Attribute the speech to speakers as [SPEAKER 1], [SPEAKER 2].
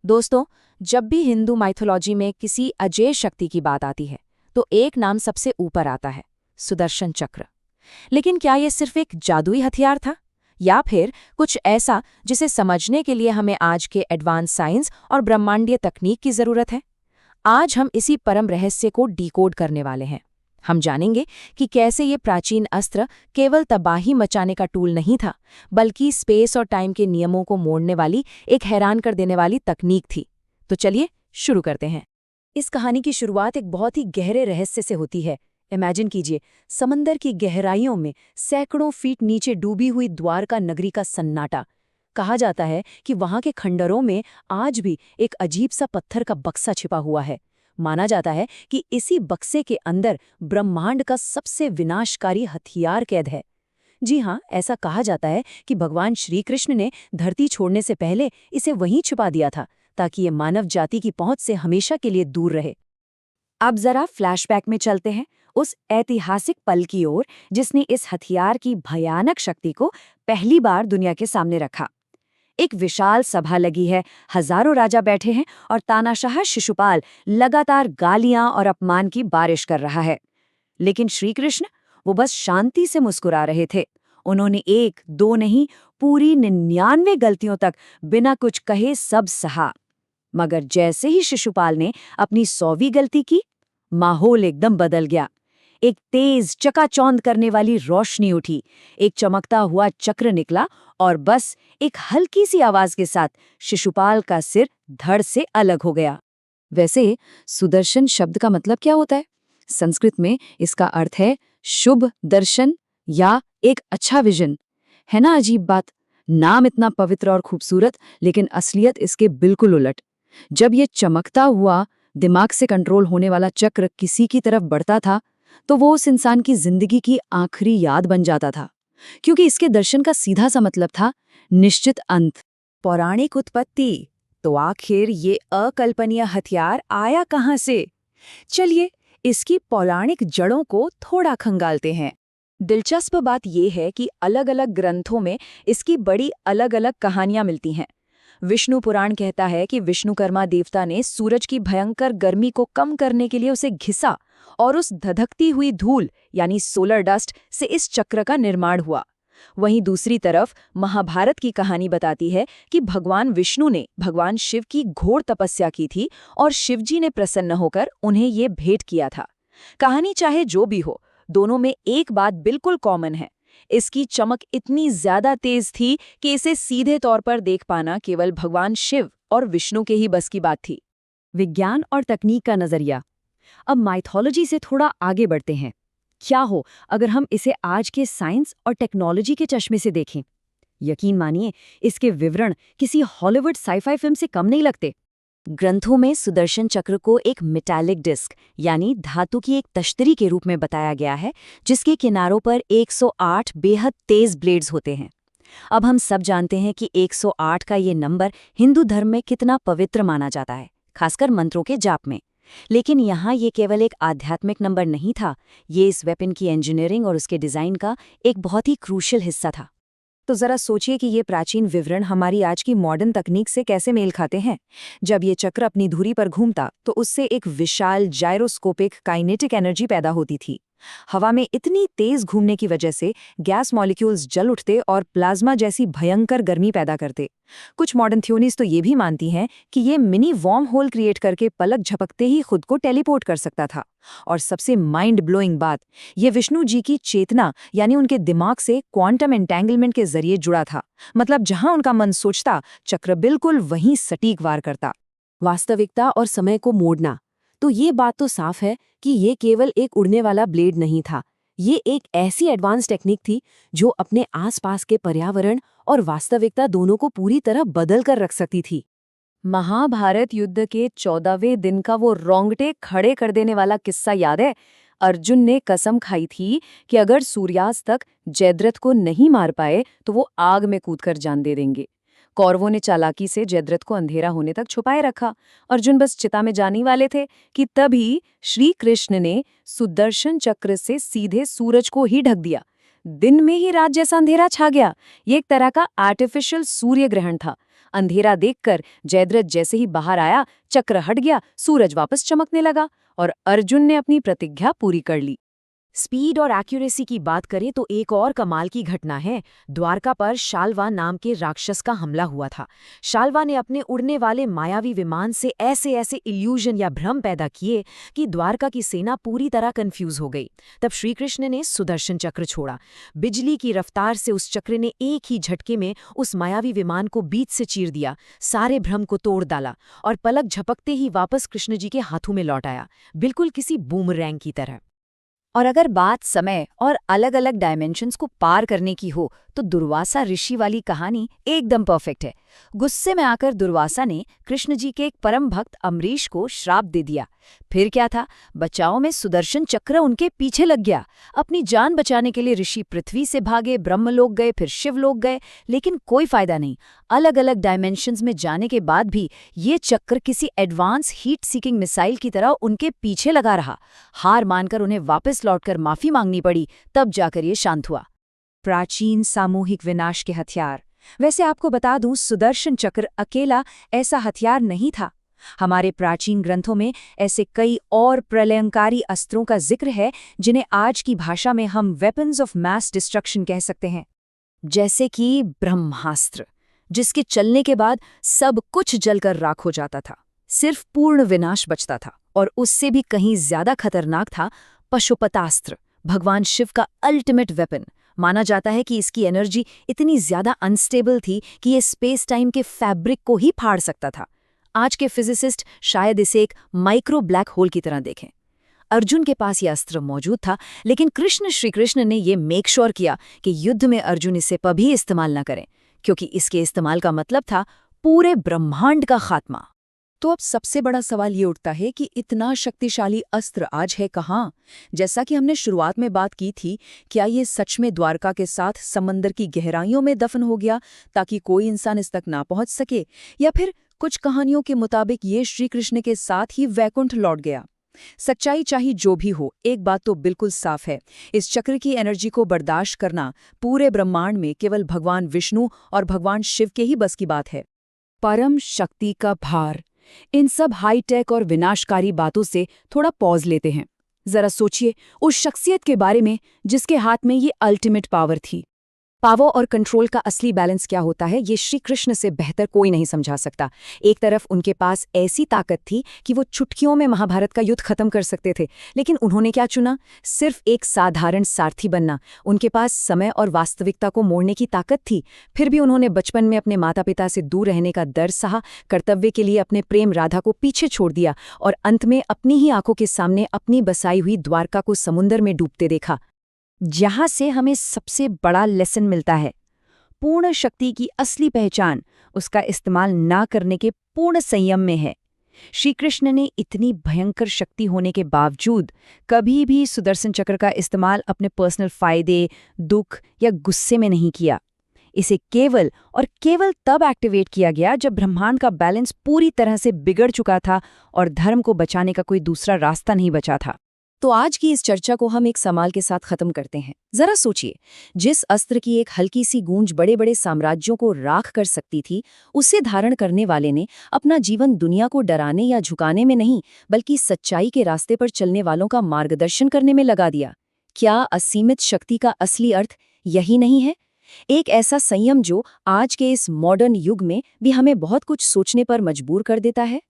[SPEAKER 1] दोस्तों, जब भी हिंदू माइथोलॉजी में किसी अजेय शक्ति की बात आती है तो एक नाम सबसे ऊपर आता है, सुदर्शन चक्र। लेकिन क्या ये सिर्फ एक जादुई हथियार था, या फिर कुछ ऐसा जिसे समझने के लिए हमें आज के एडवांस साइंस और ब्रह्मांडीय तकनीक की जरूरत है? आज हम इसी परम रहस्य को डिकोड करने वाले हैं। हम जानेंगे कि कैसे ये प्राचीन अस्त्र केवल तबाही मचाने का टूल नहीं था, बल्कि स्पेस और टाइम के नियमों को मोड़ने वाली एक हैरान कर देने वाली तकनीक थी। तो चलिए शुरू करते हैं।
[SPEAKER 2] इस कहानी की शुरुआत एक बहुत ही गहरे रहस्य से होती है। इमेजिन कीजिए, समंदर की गहराइयों में सैकड़ों फीट नीचे डूबी हुई द्वारका नगरी का सन्नाटा। कहा जाता है कि वहां के खंडरों में आज भी एक अजीब सा पत्थर का बक्सा छिपा हुआ है। माना जाता है कि इसी बक्से के अंदर ब्रह्मांड का सबसे विनाशकारी हथियार कैद है। जी हाँ, ऐसा कहा जाता है कि भगवान श्री कृष्ण ने धरती छोड़ने से पहले इसे वहीं छुपा दिया था, ताकि ये मानव जाति की पहुंच से हमेशा के लिए दूर रहे। अब जरा फ्लैशबैक में चलते हैं, उस ऐतिहासिक पल की ओर जिसने इस हथियार की भयानक शक्ति को पहली बार दुनिया के सामने रखा। एक विशाल सभा लगी है, हजारों राजा बैठे हैं और तानाशाह शिशुपाल लगातार गालियां और अपमान की बारिश कर रहा है। लेकिन श्री कृष्ण, वो बस शांति से मुस्कुरा रहे थे। उन्होंने एक दो नहीं, पूरी 99 गलतियों तक बिना कुछ कहे सब सहा। मगर जैसे ही शिशुपाल ने अपनी 100वीं गलती की, माहौल एकदम बदल गया। एक तेज चकाचौंध करने वाली रोशनी उठी, एक चमकता हुआ चक्र निकला और बस एक हल्की सी आवाज के साथ शिशुपाल का सिर धड़ से अलग हो गया। वैसे सुदर्शन शब्द का मतलब क्या होता है? संस्कृत में इसका अर्थ है शुभ दर्शन या एक अच्छा विजन। है ना अजीब बात? नाम इतना पवित्र और खूबसूरत, लेकिन असलियत इसके बिल्कुल उलट। जब ये चमकता हुआ, दिमाग से कंट्रोल होने वाला चक्र किसी की तरफ बढ़ता था, तो वो उस इंसान की जिंदगी की आखिरी याद बन जाता था, क्योंकि इसके दर्शन का सीधा सा मतलब था निश्चित अंत।
[SPEAKER 1] पौराणिक उत्पत्ति। तो आखिर ये अकल्पनीय हथियार आया कहाँ से? चलिए इसकी पौराणिक जड़ों को थोड़ा खंगालते हैं। दिलचस्प बात यह है कि अलग-अलग ग्रंथों में इसकी बड़ी अलग-अलग कहानियां मिलती हैं। विष्णु पुराण कहता है कि विष्णुकर्मा देवता ने सूरज की भयंकर गर्मी को कम करने के लिए उसे घिसा और उस धधकती हुई धूल यानी सोलर डस्ट से इस चक्र का निर्माण हुआ। वहीं दूसरी तरफ महाभारत की कहानी बताती है कि भगवान विष्णु ने भगवान शिव की घोर तपस्या की थी और शिवजी ने प्रसन्न होकर उन्हें ये भेंट किया था। कहानी चाहे जो भी हो, दोनों में एक बात बिल्कुल कॉमन है। इसकी चमक इतनी ज्यादा तेज थी कि इसे सीधे तौर पर देख पाना केवल भगवान शिव और विष्णु के ही बस की बात थी।
[SPEAKER 2] विज्ञान और तकनीक का नजरिया। अब माइथोलॉजी से थोड़ा आगे बढ़ते हैं। क्या हो अगर हम इसे आज के साइंस और टेक्नोलॉजी के चश्मे से देखें? यकीन मानिए, इसके विवरण किसी हॉलीवुड साइफाई फिल्म से कम नहीं लगते। ग्रंथों में सुदर्शन चक्र को एक मेटालिक डिस्क यानी धातु की एक तश्तरी के रूप में बताया गया है, जिसके किनारों पर 108 बेहद तेज ब्लेड्स होते हैं। अब हम सब जानते हैं कि 108 का ये नंबर हिंदू धर्म में कितना पवित्र माना जाता है, खासकर मंत्रों के जाप में। लेकिन यहाँ ये केवल एक आध्यात्मिक नंबर नहीं था, ये इस वेपन की इंजीनियरिंग और उसके डिज़ाइन का एक बहुत ही क्रूशियल हिस्सा था। तो जरा सोचिए कि ये प्राचीन विवरण हमारी आज की मॉडर्न तकनीक से कैसे मेल खाते हैं। जब ये चक्र अपनी धुरी पर घूमता तो उससे एक विशाल जायरोस्कोपिक काइनेटिक एनर्जी पैदा होती थी। हवा में इतनी तेज घूमने की वजह से गैस मॉलिक्यूल्स जल उठते और प्लाज्मा जैसी भयंकर गर्मी पैदा करते। कुछ मॉडर्न थ्योरीज तो ये भी मानती हैं कि ये मिनी वॉर्म होल क्रिएट करके पलक झपकते ही खुद को टेलीपोर्ट कर सकता था। और सबसे माइंड ब्लोइंग बात, ये विष्णु जी की चेतना यानी उनके दिमाग से क्वांटम एंटेंगलमेंट के जरिए जुड़ा था। मतलब जहां उनका मन सोचता, चक्र बिल्कुल वहीं सटीक वार करता। वास्तविकता और समय को मोड़ना। तो ये बात तो साफ है कि ये केवल एक उड़ने वाला ब्लेड नहीं था, ये एक ऐसी एडवांस टेक्निक थी जो अपने आसपास के पर्यावरण और वास्तविकता दोनों को पूरी तरह बदल कर रख सकती थी। महाभारत युद्ध के 14वें दिन का वो रोंगटे खड़े कर देने वाला किस्सा याद है? अर्जुन ने कसम खाई थी कि अगर सूर्यास्त तक जयद्रथ को नहीं मार पाए तो वो आग में कूदकर जान दे देंगे। कौरवों ने चालाकी से जयद्रथ को अंधेरा होने तक छुपाए रखा। अर्जुन बस चिता में जाने वाले थे कि तभी श्री कृष्ण ने सुदर्शन चक्र से सीधे सूरज को ही ढक दिया। दिन में ही रात जैसा अंधेरा छा गया। ये एक तरह का आर्टिफिशियल सूर्य ग्रहण था। अंधेरा देखकर जयद्रथ जैसे ही बाहर आया, चक्र हट गया, सूरज वापस चमकने लगा और अर्जुन ने अपनी प्रतिज्ञा पूरी कर ली। स्पीड और एक्यूरेसी की बात करें तो एक और कमाल की घटना है। द्वारका पर शाल्वा नाम के राक्षस का हमला हुआ था। शाल्वा ने अपने उड़ने वाले मायावी विमान से ऐसे ऐसे इल्यूजन या भ्रम पैदा किए कि द्वारका की सेना पूरी तरह कंफ्यूज हो गई। तब श्री कृष्ण ने सुदर्शन चक्र छोड़ा। बिजली की रफ्तार से उस चक्र ने एक ही झटके में उस मायावी विमान को बीच से चीर दिया, सारे भ्रम को तोड़ डाला और पलक झपकते ही वापस कृष्ण जी के हाथों में लौट आया, बिल्कुल किसी बूमरैंग की तरह।
[SPEAKER 1] और अगर बात समय और अलग अलग डायमेंशंस को पार करने की हो तो दुर्वासा ऋषि वाली कहानी एकदम परफेक्ट है। गुस्से में आकर दुर्वासा ने कृष्ण जी के एक परम भक्त अम्बरीश को श्राप दे दिया। फिर क्या था, बचाव में सुदर्शन चक्र उनके पीछे लग गया। अपनी जान बचाने के लिए ऋषि पृथ्वी से भागे, ब्रह्मलोक गए, फिर शिवलोक गए, लेकिन कोई फायदा नहीं। अलग अलग डायमेंशंस में जाने के बाद भी ये चक्र किसी एडवांस हीट सीकिंग मिसाइल की तरह उनके पीछे लगा रहा। हार मानकर उन्हें वापस लौटकर माफी मांगनी पड़ी, तब जाकर ये शांत हुआ। प्राचीन सामूहिक विनाश के हथियार। वैसे आपको बता दूं, सुदर्शन चक्र अकेला ऐसा हथियार नहीं था। हमारे प्राचीन ग्रंथों में ऐसे कई और प्रलयंकारी अस्त्रों का जिक्र है जिन्हें आज की भाषा में हम वेपन्स ऑफ मैस डिस्ट्रक्शन कह सकते हैं। जैसे कि ब्रह्मास्त्र, जिसके चलने के बाद सब कुछ जलकर राख हो जाता था, सिर्फ पूर्ण विनाश बचता था। और उससे भी कहीं ज्यादा खतरनाक था पशुपतास्त्र, भगवान शिव का अल्टीमेट वेपन। माना जाता है कि इसकी एनर्जी इतनी ज्यादा अनस्टेबल थी कि ये स्पेस टाइम के फैब्रिक को ही फाड़ सकता था। आज के फिजिसिस्ट शायद इसे एक माइक्रो ब्लैक होल की तरह देखें। अर्जुन के पास यह अस्त्र मौजूद था, लेकिन श्री कृष्ण ने यह मेक श्योर किया कि युद्ध में अर्जुन इसे कभी इस्तेमाल न करें, क्योंकि इसके इस्तेमाल का मतलब था पूरे ब्रह्मांड का खात्मा। तो अब सबसे बड़ा सवाल ये उठता है कि इतना शक्तिशाली अस्त्र आज है कहाँ? जैसा कि हमने शुरुआत में बात की थी, क्या ये सच में द्वारका के साथ समंदर की गहराइयों में दफन हो गया ताकि कोई इंसान इस तक ना पहुंच सके, या फिर कुछ कहानियों के मुताबिक ये श्री कृष्ण के साथ ही वैकुंठ लौट गया? सच्चाई चाहे जो भी हो, एक बात तो बिल्कुल साफ है, इस चक्र की एनर्जी को बर्दाश्त करना पूरे ब्रह्मांड में केवल भगवान विष्णु और भगवान शिव के ही बस की बात है। परम शक्ति का भार। इन सब हाईटेक और विनाशकारी बातों से थोड़ा पॉज लेते हैं। जरा सोचिए उस शख्सियत के बारे में जिसके हाथ में ये अल्टीमेट पावर थी। पावर और कंट्रोल का असली बैलेंस क्या होता है, ये श्री कृष्ण से बेहतर कोई नहीं समझा सकता। एक तरफ उनके पास ऐसी ताकत थी कि वो चुटकियों में महाभारत का युद्ध खत्म कर सकते थे, लेकिन उन्होंने क्या चुना? सिर्फ एक साधारण सारथी बनना। उनके पास समय और वास्तविकता को मोड़ने की ताकत थी, फिर भी उन्होंने बचपन में अपने माता पिता से दूर रहने का दर्द सहा, कर्तव्य के लिए अपने प्रेम राधा को पीछे छोड़ दिया और अंत में अपनी ही आंखों के सामने अपनी बसाई हुई द्वारका को समुद्र में डूबते देखा। जहां से हमें सबसे बड़ा लेसन मिलता है। पूर्ण शक्ति की असली पहचान उसका इस्तेमाल ना करने के पूर्ण संयम में है। श्री कृष्ण ने इतनी भयंकर शक्ति होने के बावजूद कभी भी सुदर्शन चक्र का इस्तेमाल अपने पर्सनल फायदे, दुख या गुस्से में नहीं किया। इसे केवल और केवल तब एक्टिवेट किया गया जब ब्रह्मांड का बैलेंस पूरी तरह से बिगड़ चुका था और धर्म को बचाने का कोई दूसरा रास्ता नहीं बचा था। तो आज की इस चर्चा को हम एक सवाल के साथ खत्म करते हैं। जरा सोचिए, जिस अस्त्र की एक हल्की सी गूंज बड़े बड़े साम्राज्यों को राख कर सकती थी, उसे धारण करने वाले ने अपना जीवन दुनिया को डराने या झुकाने में नहीं, बल्कि सच्चाई के रास्ते पर चलने वालों का मार्गदर्शन करने में लगा दिया। क्या असीमित शक्ति का असली अर्थ यही नहीं है? एक ऐसा संयम जो आज के इस मॉडर्न युग में भी हमें बहुत कुछ सोचने पर मजबूर कर देता है।